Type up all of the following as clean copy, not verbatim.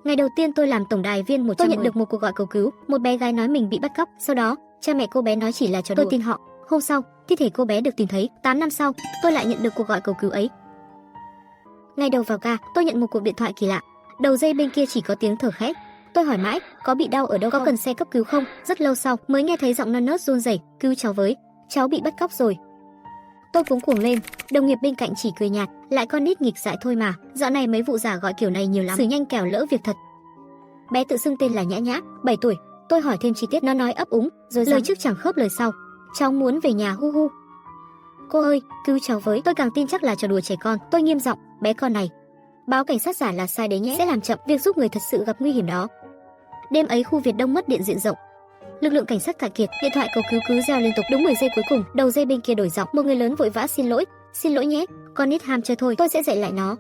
Ngày đầu tiên tôi làm tổng đài viên 110, tôi nhận được một cuộc gọi cầu cứu, một bé gái nói mình bị bắt cóc, sau đó cha mẹ cô bé nói chỉ là trò đùa. Tôi tin họ. Hôm sau, thi thể cô bé được tìm thấy. 8 năm sau, tôi lại nhận được cuộc gọi cầu cứu ấy. Ngày đầu vào ca, tôi nhận một cuộc điện thoại kỳ lạ. Đầu dây bên kia chỉ có tiếng thở khẽ. Tôi hỏi mãi, có bị đau ở đâu không? Có cần xe cấp cứu không? Rất lâu sau mới nghe thấy giọng non nớt run rẩy, cứu cháu với, cháu bị bắt cóc rồi. Tôi cuống cuồng lên, đồng nghiệp bên cạnh chỉ cười nhạt, lại con nít nghịch dại thôi mà, dạo này mấy vụ giả gọi kiểu này nhiều lắm, xử nhanh kẻo lỡ việc thật. Bé tự xưng tên là Nhã Nhã, 7 tuổi. Tôi hỏi thêm chi tiết, nó nói ấp úng, rồi lời trước chẳng khớp lời sau. Cháu muốn về nhà hu hu. Cô ơi, cứu cháu với. Tôi càng tin chắc là trò đùa trẻ con. Tôi nghiêm giọng, bé con này, báo cảnh sát giả là sai đấy nhé, sẽ làm chậm việc giúp người thật sự gặp nguy hiểm đó. Đêm ấy khu Việt Đông mất điện diện rộng. Lực lượng cảnh sát cạn kiệt, điện thoại cầu cứu cứ reo liên tục. Đúng 10 giây cuối cùng, đầu dây bên kia đổi giọng, một người lớn vội vã xin lỗi nhé, con nít ham chơi thôi, tôi sẽ dạy lại nó.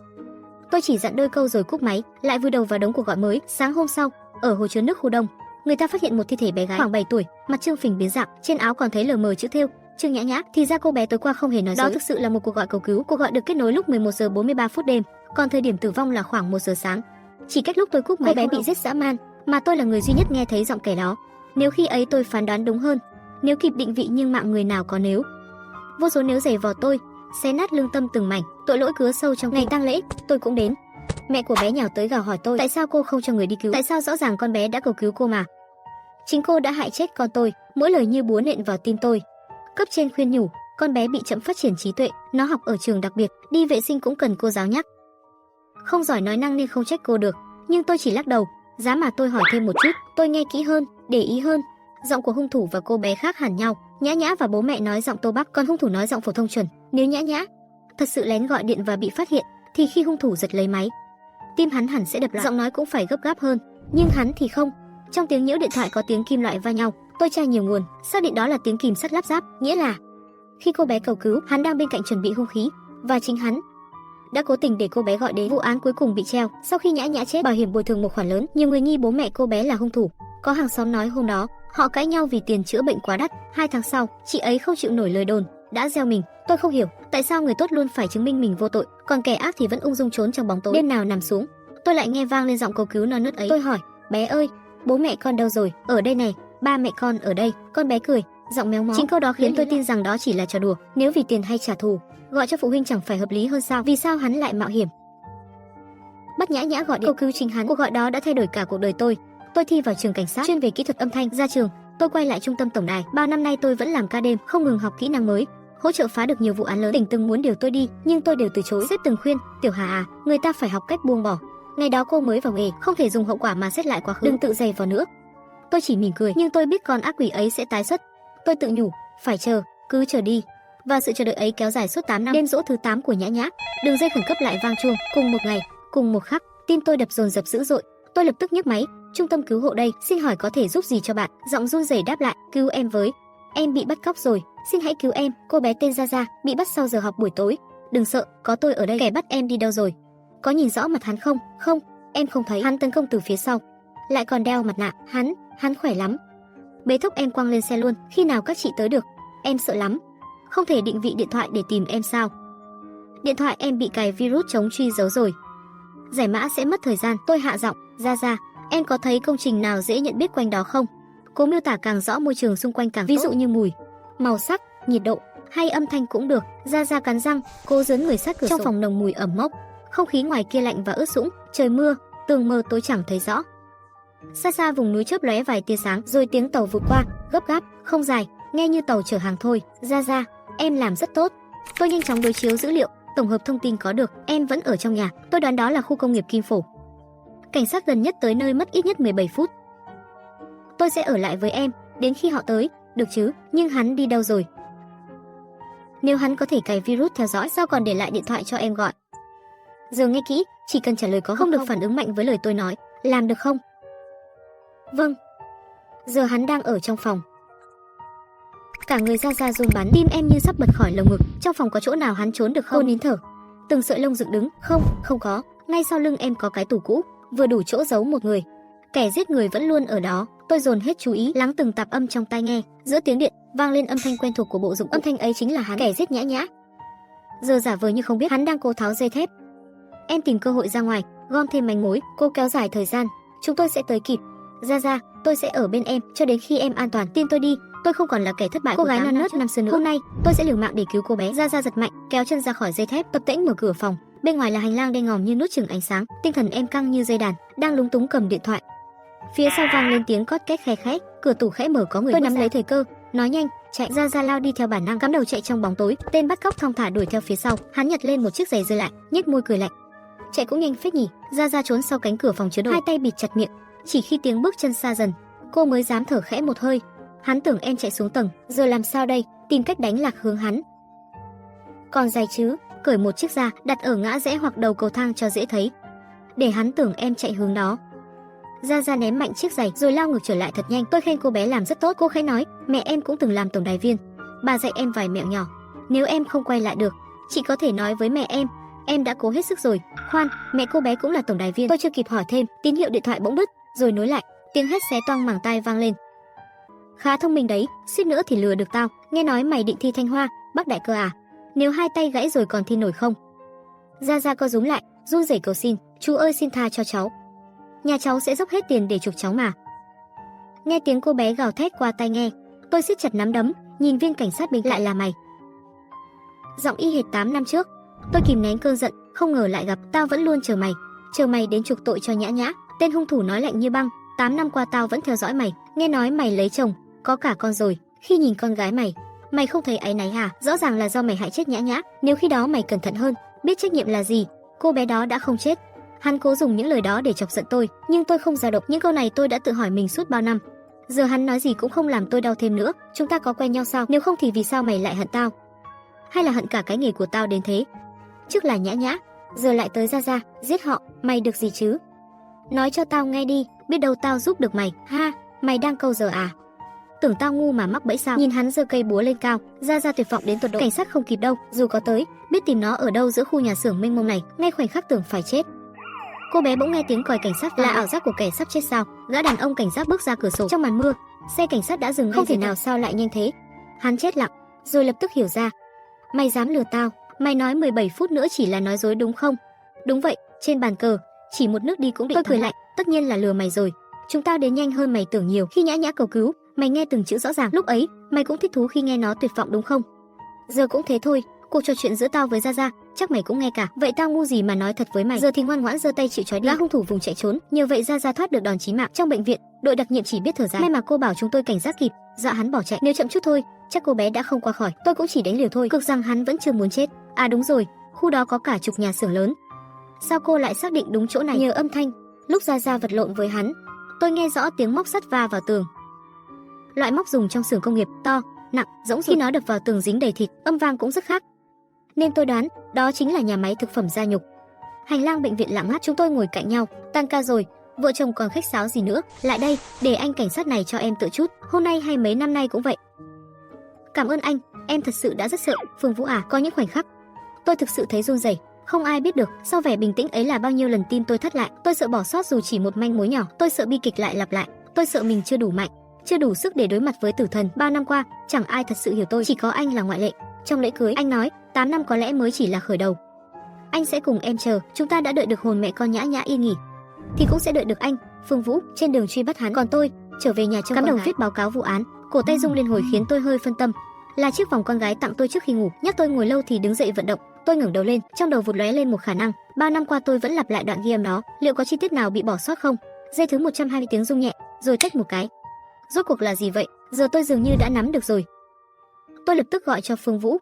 Tôi chỉ dặn đôi câu rồi cúp máy, lại vùi đầu vào đống cuộc gọi mới. Sáng hôm sau, ở hồ chứa nước khu Đông, người ta phát hiện một thi thể bé gái khoảng 7 tuổi, mặt trương phình biến dạng, trên áo còn thấy lờ mờ chữ thêu Trương Nhã Nhã. Thì ra cô bé tối qua không hề nói dối. Đó thực sự là một cuộc gọi cầu cứu. Cuộc gọi được kết nối lúc 11 giờ 43 phút đêm, còn thời điểm tử vong là khoảng 1 giờ sáng. Chỉ cách lúc tôi cúp máy, cô bé bị giết dã man, mà tôi là người duy nhất nghe thấy giọng kẻ đó. Nếu khi ấy tôi phán đoán đúng hơn, nếu kịp định vị, nhưng mạng người nào có nếu. Vô số nếu giày vò tôi, xé nát lương tâm từng mảnh. Tội lỗi cứa sâu trong ngày tang lễ, tôi cũng đến. Mẹ của bé nhào tới gào hỏi tôi, tại sao cô không cho người đi cứu? Tại sao rõ ràng con bé đã cầu cứu cô mà? Chính cô đã hại chết con tôi. Mỗi lời như búa nện vào tim tôi. Cấp trên khuyên nhủ, con bé bị chậm phát triển trí tuệ, nó học ở trường đặc biệt, đi vệ sinh cũng cần cô giáo nhắc. Không giỏi nói năng nên không trách cô được, nhưng tôi chỉ lắc đầu. Giá mà tôi hỏi thêm một chút, tôi nghe kỹ hơn, để ý hơn. Giọng của hung thủ và cô bé khác hẳn nhau. Nhã Nhã và bố mẹ nói giọng Tô Bắc, còn hung thủ nói giọng phổ thông chuẩn. Nếu Nhã Nhã thật sự lén gọi điện và bị phát hiện, thì khi hung thủ giật lấy máy, tim hắn hẳn sẽ đập loạn, giọng nói cũng phải gấp gáp hơn. Nhưng hắn thì không. Trong tiếng nhiễu điện thoại có tiếng kim loại va nhau. Tôi tra nhiều nguồn, xác định đó là tiếng kìm sắt lắp ráp, nghĩa là khi cô bé cầu cứu, hắn đang bên cạnh chuẩn bị hung khí, và chính hắn đã cố tình để cô bé gọi đến. Vụ án cuối cùng bị treo. Sau khi Nhã Nhã chết, bảo hiểm bồi thường một khoản lớn. Nhiều người nghi bố mẹ cô bé là hung thủ. Có hàng xóm nói hôm đó họ cãi nhau vì tiền chữa bệnh quá đắt. 2 tháng sau, chị ấy không chịu nổi lời đồn, đã gieo mình. Tôi không hiểu tại sao người tốt luôn phải chứng minh mình vô tội, còn kẻ ác thì vẫn ung dung trốn trong bóng tối. Đêm nào nằm xuống, tôi lại nghe vang lên giọng cầu cứu non nớt ấy. Tôi hỏi, bé ơi, bố mẹ con đâu rồi? Ở đây này, ba mẹ con ở đây. Con bé cười, giọng méo mó. Chính câu đó khiến tôi tin rằng đó chỉ là trò đùa. Nếu vì tiền hay trả thù, gọi cho phụ huynh chẳng phải hợp lý hơn sao? Vì sao hắn lại mạo hiểm bắt Nhã Nhã gọi điện cầu cứu chính hắn? Cuộc gọi đó đã thay đổi cả cuộc đời tôi. Tôi thi vào trường cảnh sát chuyên về kỹ thuật âm thanh. Ra trường, tôi quay lại trung tâm tổng đài. Bao năm nay tôi vẫn làm ca đêm, không ngừng học kỹ năng mới, hỗ trợ phá được nhiều vụ án lớn. Tỉnh từng muốn điều tôi đi, nhưng tôi đều từ chối. Sếp từng khuyên, Tiểu Hà à, người ta phải học cách buông bỏ. Ngày đó cô mới vào nghề, không thể dùng hậu quả mà xét lại quá khứ. Đừng tự dày vào nữa. Tôi chỉ mỉm cười, nhưng tôi biết con ác quỷ ấy sẽ tái xuất. Tôi tự nhủ, phải chờ, cứ chờ đi. Và sự chờ đợi ấy kéo dài suốt 8 năm. Đêm giỗ thứ 8 của Nhã Nhã, đường dây khẩn cấp lại vang chuông. Cùng một ngày, cùng một khắc, tim tôi đập dồn dập dữ dội. Tôi lập tức nhấc máy, trung tâm cứu hộ đây, xin hỏi có thể giúp gì cho bạn? Giọng run rẩy đáp lại, cứu em với, em bị bắt cóc rồi, xin hãy cứu em. Cô bé tên Gia Gia bị bắt sau giờ học buổi tối. Đừng sợ, có tôi ở đây. Kẻ bắt em đi đâu rồi? Có nhìn rõ mặt hắn không? Không, em không thấy. Hắn tấn công từ phía sau, lại còn đeo mặt nạ. Hắn khỏe lắm. Bế thốc em quăng lên xe luôn. Khi nào các chị tới được? Em sợ lắm. Không thể định vị điện thoại để tìm em sao? Điện thoại em bị cài virus chống truy dấu rồi. Giải mã sẽ mất thời gian. Tôi hạ giọng, Gia Gia, em có thấy công trình nào dễ nhận biết quanh đó không? Cố miêu tả càng rõ môi trường xung quanh càng ví dụ như mùi, màu sắc, nhiệt độ hay âm thanh cũng được. Gia Gia cắn răng, cố dướn người sát cửa sổ. Trong phòng nồng mùi ẩm mốc, không khí ngoài kia lạnh và ướt sũng. Trời mưa, tường mờ tối chẳng thấy rõ. Xa xa vùng núi chớp lóe vài tia sáng, rồi tiếng tàu vụt qua, gấp gáp, không dài, nghe như tàu chở hàng thôi. Gia Gia, em làm rất tốt. Tôi nhanh chóng đối chiếu dữ liệu, tổng hợp thông tin có được. Em vẫn ở trong nhà, tôi đoán đó là khu công nghiệp Kim Phổ. Cảnh sát gần nhất tới nơi mất ít nhất 17 phút. Tôi sẽ ở lại với em, đến khi họ tới, được chứ? Nhưng hắn đi đâu rồi? Nếu hắn có thể cài virus theo dõi, sao còn để lại điện thoại cho em gọi? Giờ nghe kỹ, chỉ cần trả lời có không được phản ứng mạnh với lời tôi nói, làm được không? Vâng. Giờ hắn đang ở trong phòng. Cả người Gia Gia run bắn, tim em như sắp bật khỏi lồng ngực. Trong phòng có chỗ nào hắn trốn được không? Cô nín thở, từng sợi lông dựng đứng. Không có. Ngay sau lưng em có cái tủ cũ, vừa đủ chỗ giấu một người. Kẻ giết người vẫn luôn ở đó. Tôi dồn hết chú ý, lắng từng tạp âm trong tai nghe. Giữa tiếng điện vang lên âm thanh quen thuộc của bộ dụng. Âm thanh ấy chính là hắn, kẻ giết Nhã Nhã. Giờ giả vờ như không biết, hắn đang cố tháo dây thép. Em tìm cơ hội ra ngoài, gom thêm manh mối, cô kéo dài thời gian, chúng tôi sẽ tới kịp. Ra Ra, tôi sẽ ở bên em cho đến khi em an toàn, tin tôi đi, tôi không còn là kẻ thất bại. Cô gái non nớt năm xưa nữa. Hôm nay, tôi sẽ liều mạng để cứu cô bé. Ra Ra giật mạnh, kéo chân ra khỏi dây thép, tập tễnh mở cửa phòng. Bên ngoài là hành lang đen ngòm như nút chừng ánh sáng, tinh thần em căng như dây đàn, đang lúng túng cầm điện thoại. Phía sau vang lên tiếng cót két khe khẽ, cửa tủ khẽ mở có người. Tôi nắm lấy thời cơ, nói nhanh, chạy. Ra Ra lao đi theo bản năng, cắm đầu chạy trong bóng tối. Tên bắt cóc thong thả đuổi theo phía sau, hắn nhặt lên một chiếc giày rơi lại, nhếch môi cười lạnh. Chạy cũng nhanh phết nhỉ. Ra Ra trốn sau cánh cửa phòng chứa đồ, hai tay bịt chặt miệng. Chỉ khi tiếng bước chân xa dần, cô mới dám thở khẽ một hơi. Hắn tưởng em chạy xuống tầng, giờ làm sao đây? Tìm cách đánh lạc hướng hắn. Còn giày chứ? Cởi một chiếc ra, đặt ở ngã rẽ hoặc đầu cầu thang cho dễ thấy, để hắn tưởng em chạy hướng đó. Ra Ra ném mạnh chiếc giày rồi lao ngược trở lại thật nhanh. Tôi khen cô bé làm rất tốt. Cô khẽ nói, mẹ em cũng từng làm tổng đài viên, bà dạy em vài mẹo nhỏ. Nếu em không quay lại được, chị có thể nói với mẹ em đã cố hết sức rồi. Khoan, mẹ cô bé cũng là tổng đài viên. Tôi chưa kịp hỏi thêm, tín hiệu điện thoại bỗng đứt, rồi nối lại. Tiếng hét xé toang màng tai vang lên. Khá thông minh đấy, suýt nữa thì lừa được tao. Nghe nói mày định thi Thanh Hoa, Bắc Đại cơ à? Nếu hai tay gãy rồi còn thi nổi không? Ra Ra co rúm lại, run rẩy cầu xin, chú ơi xin tha cho cháu. Nhà cháu sẽ dốc hết tiền để chuộc cháu mà. Nghe tiếng cô bé gào thét qua tai nghe, tôi siết chặt nắm đấm, nhìn viên cảnh sát bên lại là mày. Giọng y hệt 8 năm trước. Tôi kìm nén cơn giận, không ngờ lại gặp. Tao vẫn luôn chờ mày đến chuộc tội cho Nhã Nhã. Tên hung thủ nói lạnh như băng, 8 năm qua tao vẫn theo dõi mày. Nghe nói mày lấy chồng, có cả con rồi. Khi nhìn con gái mày không thấy áy náy hả? Rõ ràng là do mày hại chết Nhã Nhã. Nếu khi đó mày cẩn thận hơn, biết trách nhiệm là gì, cô bé đó đã không chết. Hắn cố dùng những lời đó để chọc giận tôi, nhưng tôi không dao động. Những câu này tôi đã tự hỏi mình suốt bao năm. Giờ hắn nói gì cũng không làm tôi đau thêm nữa. Chúng ta có quen nhau sao? Nếu không thì vì sao mày lại hận tao? Hay là hận cả cái nghề của tao đến thế? Trước là Nhã Nhã, giờ lại tới Ra Ra, giết họ, mày được gì chứ? Nói cho tao nghe đi, biết đâu tao giúp được mày. Ha, mày đang câu giờ à? Tưởng tao ngu mà mắc bẫy sao? Nhìn hắn giơ cây búa lên cao, Ra Ra tuyệt vọng đến tột độ. Cảnh sát không kịp đâu, dù có tới, biết tìm nó ở đâu giữa khu nhà xưởng mênh mông này. Ngay khoảnh khắc tưởng phải chết, cô bé bỗng nghe tiếng còi cảnh sát. Là ảo giác của kẻ sắp chết sao? Gã đàn ông cảnh sát bước ra cửa sổ trong màn mưa. Xe cảnh sát đã dừng. Không thể nào, sao lại nhanh thế? Hắn chết lặng, rồi lập tức hiểu ra. Mày dám lừa tao? Mày nói 17 phút nữa chỉ là nói dối đúng không? Đúng vậy, trên bàn cờ chỉ một nước đi cũng định. Tôi cười lạnh, tất nhiên là lừa mày rồi. Chúng tao đến nhanh hơn mày tưởng nhiều. Khi Nhã Nhã cầu cứu, mày nghe từng chữ rõ ràng. Lúc ấy, mày cũng thích thú khi nghe nó tuyệt vọng đúng không? Giờ cũng thế thôi. Cuộc trò chuyện giữa tao với Ra Ra, chắc mày cũng nghe cả. Vậy tao ngu gì mà nói thật với mày? Giờ thì ngoan ngoãn giơ tay chịu trói đi. Gã hung thủ vùng chạy trốn, nhờ vậy Ra Ra thoát được đòn chí mạng. Trong bệnh viện, đội đặc nhiệm chỉ biết thở dài. May mà cô bảo chúng tôi cảnh giác kịp, dọa hắn bỏ chạy. Nếu chậm chút thôi, chắc cô bé đã không qua khỏi. Tôi cũng chỉ đánh liều thôi, cực rằng hắn vẫn chưa muốn chết. À đúng rồi, khu đó có cả chục nhà xưởng lớn. Sao cô lại xác định đúng chỗ này? Nhờ âm thanh, lúc Ra Ra vật lộn với hắn, tôi nghe rõ tiếng móc sắt va vào tường. Loại móc dùng trong xưởng công nghiệp, to, nặng, rỗng. Khi nó đập vào tường dính đầy thịt, âm vang cũng rất khác. Nên tôi đoán, đó chính là nhà máy thực phẩm gia nhục. Hành lang bệnh viện lặng ngắt, chúng tôi ngồi cạnh nhau. Tan ca rồi, vợ chồng còn khách sáo gì nữa. Lại đây, để anh cảnh sát này cho em tự chút. Hôm nay hay mấy năm nay cũng vậy. Cảm ơn anh, em thật sự đã rất sợ. Phương Vũ à, có những khoảnh khắc tôi thực sự thấy run rẩy. Không ai biết được, sau vẻ bình tĩnh ấy là bao nhiêu lần tim tôi thắt lại. Tôi sợ bỏ sót dù chỉ một manh mối nhỏ. Tôi sợ bi kịch lại lặp lại. Tôi sợ mình chưa đủ mạnh, chưa đủ sức để đối mặt với tử thần. Bao năm qua, chẳng ai thật sự hiểu tôi, chỉ có anh là ngoại lệ. Trong lễ cưới, anh nói, 8 năm có lẽ mới chỉ là khởi đầu. Anh sẽ cùng em chờ. Chúng ta đã đợi được hồn mẹ con Nhã Nhã yên nghỉ, thì cũng sẽ đợi được anh, Phương Vũ, trên đường truy bắt hắn. Còn tôi, trở về nhà trông cắm đầu viết báo cáo vụ án. Cổ tay rung lên hồi khiến tôi hơi phân tâm. Là chiếc vòng con gái tặng tôi trước khi ngủ, nhắc tôi ngồi lâu thì đứng dậy vận động. Tôi ngẩng đầu lên, trong đầu vụt lóe lên một khả năng. 3 năm qua tôi vẫn lặp lại đoạn ghi âm đó, liệu có chi tiết nào bị bỏ sót không? Giây thứ 120 tiếng rung nhẹ, rồi tách một cái. Rốt cuộc là gì vậy? Giờ tôi dường như đã nắm được rồi. Tôi lập tức gọi cho Phương Vũ,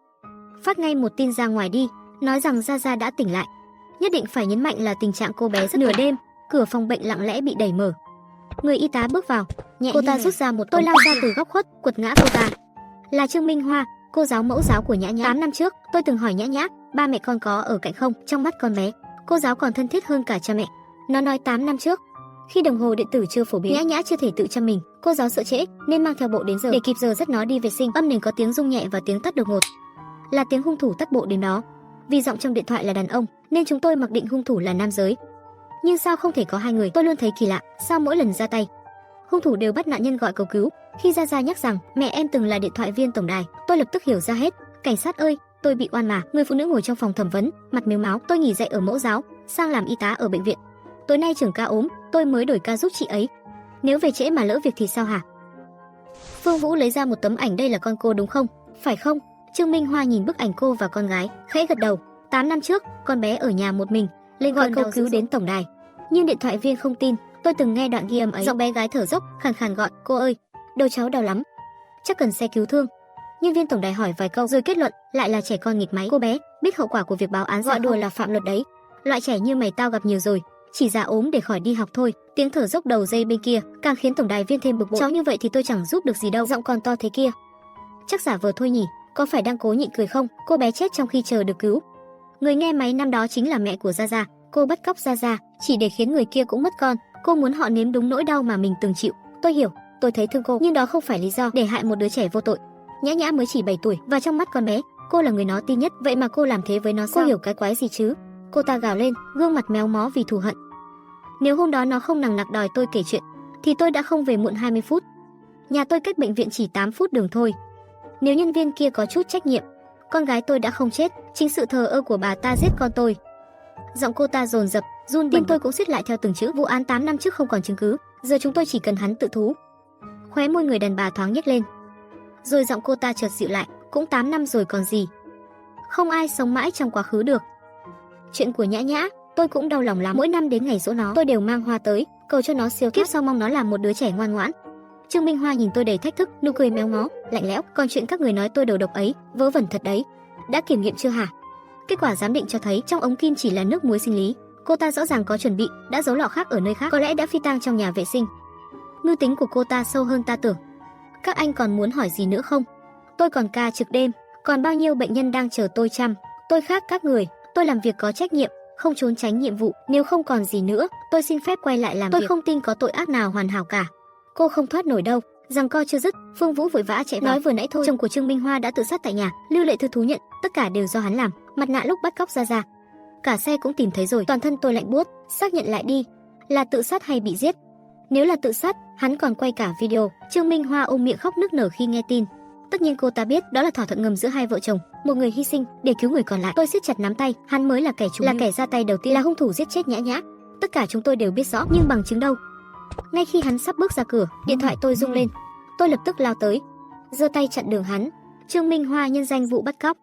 phát ngay một tin ra ngoài đi, nói rằng Ra Ra đã tỉnh lại. Nhất định phải nhấn mạnh là tình trạng cô bé rất. Nửa đêm, cửa phòng bệnh lặng lẽ bị đẩy mở. Người y tá bước vào, nhẹ cô ta rút ra một. Tôi lao ra từ góc khuất, quật ngã cô ta. Là Trương Minh Hoa, cô giáo mẫu giáo của Nhã Nhã. 8 năm trước, tôi từng hỏi Nhã Nhã, ba mẹ con có ở cạnh không? Trong mắt con bé, cô giáo còn thân thiết hơn cả cha mẹ. Nó nói 8 năm trước, khi đồng hồ điện tử chưa phổ biến, Nhã Nhã chưa thể tự chăm mình, cô giáo sợ trễ nên mang theo bộ đến giờ để kịp giờ dắt nó đi vệ sinh. Âm nền có tiếng rung nhẹ và tiếng tắt đột ngột, là tiếng hung thủ tắt bộ đến đó. Vì giọng trong điện thoại là đàn ông nên chúng tôi mặc định hung thủ là nam giới. Nhưng sao không thể có hai người? Tôi luôn thấy kỳ lạ, sao mỗi lần ra tay, hung thủ đều bắt nạn nhân gọi cầu cứu. Khi Ra Ra nhắc rằng mẹ em từng là điện thoại viên tổng đài, tôi lập tức hiểu ra hết. Cảnh sát ơi, tôi bị oan mà. Người phụ nữ ngồi trong phòng thẩm vấn, mặt mếu máo. Tôi nghỉ dạy ở mẫu giáo, sang làm y tá ở bệnh viện. Tối nay trưởng ca ốm, tôi mới đổi ca giúp chị ấy. Nếu về trễ mà lỡ việc thì sao hả? Phương Vũ lấy ra một tấm ảnh, đây là con cô đúng không? Phải không? Trương Minh Hoa nhìn bức ảnh cô và con gái, khẽ gật đầu. 8 năm trước, con bé ở nhà một mình, lên gọi cầu cứu đến tổng đài. Nhưng điện thoại viên không tin. Tôi từng nghe đoạn ghi âm ấy. Giọng bé gái thở dốc, khàn khàn gọi, cô ơi, đầu cháu đau lắm, chắc cần xe cứu thương. Nhân viên tổng đài hỏi vài câu rồi kết luận lại là trẻ con nghịch máy. Cô bé biết hậu quả của việc báo án, gọi đùa là phạm luật đấy. Loại trẻ như mày tao gặp nhiều rồi, chỉ giả ốm để khỏi đi học thôi. Tiếng thở dốc đầu dây bên kia càng khiến tổng đài viên thêm bực bội. Cháu như vậy thì tôi chẳng giúp được gì đâu. Giọng còn to thế kia, chắc giả vờ thôi nhỉ, có phải đang cố nhịn cười không? Cô bé chết trong khi chờ được cứu. Người nghe máy năm đó chính là mẹ của Gia Gia. Cô bắt cóc Gia Gia chỉ để khiến người kia cũng mất con. Cô muốn họ nếm đúng nỗi đau mà mình từng chịu. Tôi hiểu, tôi thấy thương cô, nhưng đó không phải lý do để hại một đứa trẻ vô tội. Nhã Nhã mới chỉ 7 tuổi và trong mắt con bé, cô là người nó tin nhất, vậy mà cô làm thế với nó sao? Cô hiểu cái quái gì chứ? Cô ta gào lên, gương mặt méo mó vì thù hận. Nếu hôm đó nó không nằng nặc đòi tôi kể chuyện, thì tôi đã không về muộn 20 phút. Nhà tôi cách bệnh viện chỉ 8 phút đường thôi. Nếu nhân viên kia có chút trách nhiệm, con gái tôi đã không chết. Chính sự thờ ơ của bà ta giết con tôi. Giọng cô ta dồn dập, run tim tôi cũng siết lại theo từng chữ. Vụ án 8 năm trước không còn chứng cứ, giờ chúng tôi chỉ cần hắn tự thú. Khóe môi người đàn bà thoáng nhếch lên, rồi giọng cô ta chợt dịu lại, cũng 8 năm rồi còn gì. Không ai sống mãi trong quá khứ được. Chuyện của Nhã Nhã, tôi cũng đau lòng lắm. Mỗi năm đến ngày giỗ nó, tôi đều mang hoa tới, cầu cho nó siêu kiếp sau, mong nó làm một đứa trẻ ngoan ngoãn. Trương Minh Hoa nhìn tôi đầy thách thức, nụ cười méo mó, lạnh lẽo. Còn chuyện các người nói tôi đầu độc ấy, vớ vẩn thật đấy. Đã kiểm nghiệm chưa hả? Kết quả giám định cho thấy trong ống kim chỉ là nước muối sinh lý. Cô ta rõ ràng có chuẩn bị, đã giấu lọ khác ở nơi khác, có lẽ đã phi tang trong nhà vệ sinh. Mưu tính của cô ta sâu hơn ta tưởng. Các anh còn muốn hỏi gì nữa không? Tôi còn ca trực đêm, còn bao nhiêu bệnh nhân đang chờ tôi chăm. Tôi khác các người, tôi làm việc có trách nhiệm, không trốn tránh nhiệm vụ. Nếu không còn gì nữa, tôi xin phép quay lại làm việc. Tôi không tin có tội ác nào hoàn hảo cả. Cô không thoát nổi đâu. Giằng co chưa dứt, Phương Vũ vội vã chạy vào. Nói vừa nãy thôi, chồng của Trương Minh Hoa đã tự sát tại nhà. Lưu Lệ Thư thú nhận, tất cả đều do hắn làm. Mặt nạ lúc bắt cóc Gia Gia, cả xe cũng tìm thấy rồi. Toàn thân tôi lạnh buốt. Xác nhận lại đi, là tự sát hay bị giết? Nếu là tự sát, hắn còn quay cả video. Trương Minh Hoa ôm miệng khóc nức nở khi nghe tin. Tất nhiên cô ta biết đó là thỏa thuận ngầm giữa hai vợ chồng, một người hy sinh để cứu người còn lại. Tôi siết chặt nắm tay, hắn mới là kẻ chủ mưu, là kẻ ra tay đầu tiên, là hung thủ giết chết Nhã Nhã. Tất cả chúng tôi đều biết rõ, nhưng bằng chứng đâu? Ngay khi hắn sắp bước ra cửa, điện thoại tôi rung lên. Tôi lập tức lao tới, giơ tay chặn đường hắn. Trương Minh Hoa nhân danh vụ bắt cóc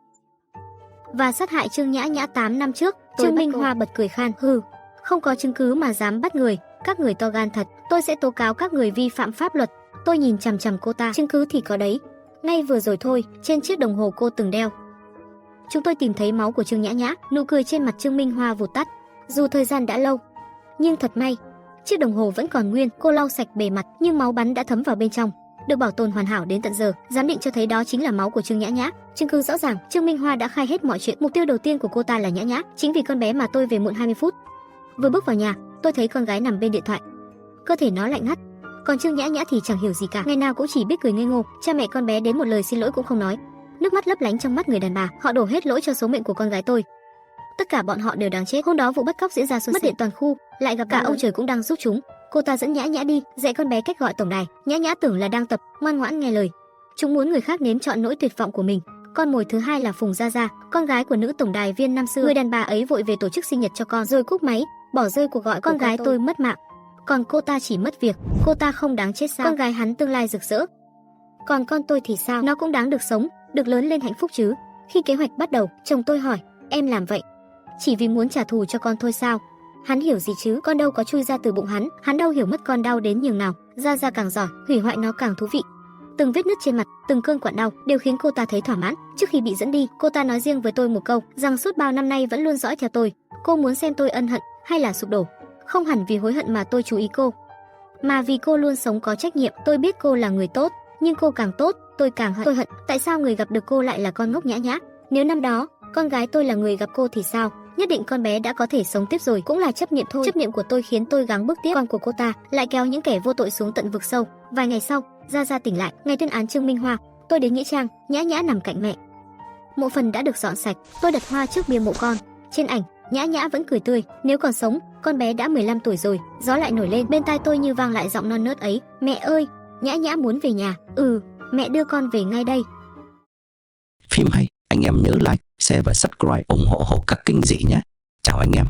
và sát hại Trương Nhã Nhã 8 năm trước. Trương Minh Hoa bật cười khan, hừ, không có chứng cứ mà dám bắt người, các người to gan thật, tôi sẽ tố cáo các người vi phạm pháp luật. Tôi nhìn chằm chằm cô ta, chứng cứ thì có đấy. Ngay vừa rồi thôi, trên chiếc đồng hồ cô từng đeo, chúng tôi tìm thấy máu của Trương Nhã Nhã. Nụ cười trên mặt Trương Minh Hoa vụt tắt. Dù thời gian đã lâu, nhưng thật may, chiếc đồng hồ vẫn còn nguyên. Cô lau sạch bề mặt, nhưng máu bắn đã thấm vào bên trong, được bảo tồn hoàn hảo đến tận giờ. Giám định cho thấy đó chính là máu của Trương Nhã Nhã. Chứng cứ rõ ràng. Trương Minh Hoa đã khai hết mọi chuyện. Mục tiêu đầu tiên của cô ta là Nhã Nhã. Chính vì con bé mà tôi về muộn 20 phút. Vừa bước vào nhà, tôi thấy con gái nằm bên điện thoại, cơ thể nó lạnh ngắt. Còn Trương Nhã Nhã thì chẳng hiểu gì cả, ngày nào cũng chỉ biết cười ngây ngô. Cha mẹ con bé đến một lời xin lỗi cũng không nói. Nước mắt lấp lánh trong mắt người đàn bà. Họ đổ hết lỗi cho số mệnh của con gái tôi. Tất cả bọn họ đều đáng chết. Hôm đó vụ bắt cóc diễn ra suôn sẻ, mất điện toàn khu, lại gặp cả ông trời cũng đang giúp chúng. Cô ta dẫn Nhã Nhã đi, dạy con bé cách gọi tổng đài. Nhã Nhã tưởng là đang tập, ngoan ngoãn nghe lời. Chúng muốn người khác nếm trọn nỗi tuyệt vọng của mình. Con mồi thứ hai là Phùng Gia Gia, con gái của nữ tổng đài viên năm xưa. Người đàn bà ấy vội về tổ chức sinh nhật cho con, rồi cúp máy, bỏ rơi cuộc gọi. Con gái tôi mất mạng, còn cô ta chỉ mất việc. Cô ta không đáng chết sao? Con gái hắn tương lai rực rỡ, còn con tôi thì sao? Nó cũng đáng được sống, được lớn lên hạnh phúc chứ. Khi kế hoạch bắt đầu, chồng tôi hỏi, em làm vậy chỉ vì muốn trả thù cho con thôi sao? Hắn hiểu gì chứ, con đâu có chui ra từ bụng hắn đâu hiểu mất con đau đến nhường nào. Gia Gia càng giỏi, hủy hoại nó càng thú vị. Từng vết nứt trên mặt, từng cơn quặn đau đều khiến cô ta thấy thỏa mãn. Trước khi bị dẫn đi, cô ta nói riêng với tôi một câu, rằng suốt bao năm nay vẫn luôn dõi theo tôi. Cô muốn xem tôi ân hận hay là sụp đổ. Không hẳn vì hối hận mà tôi chú ý cô, mà vì cô luôn sống có trách nhiệm. Tôi biết cô là người tốt, nhưng cô càng tốt, tôi càng hận. Tôi hận tại sao người gặp được cô lại là con ngốc Nhã Nhã. Nếu năm đó con gái tôi là người gặp cô thì sao? Nhất định con bé đã có thể sống tiếp rồi. Cũng là chấp niệm thôi. Chấp niệm của tôi khiến tôi gắng bước tiếp, còn của cô ta lại kéo những kẻ vô tội xuống tận vực sâu. Vài ngày sau, Gia Gia tỉnh lại. Ngày tuyên án Trương Minh Hoa, tôi đến nghĩa trang. Nhã Nhã nằm cạnh mẹ, mộ phần đã được dọn sạch. Tôi đặt hoa trước bia mộ con. Trên ảnh, Nhã Nhã vẫn cười tươi. Nếu còn sống, con bé đã 15 tuổi rồi. Gió lại nổi lên, bên tai tôi như vang lại giọng non nớt ấy, mẹ ơi, Nhã Nhã muốn về nhà. Mẹ đưa con về ngay đây. Phim hay, anh em nhớ like, share và subscribe ủng hộ Hồ Các Kinh Dị nhé. Chào anh em.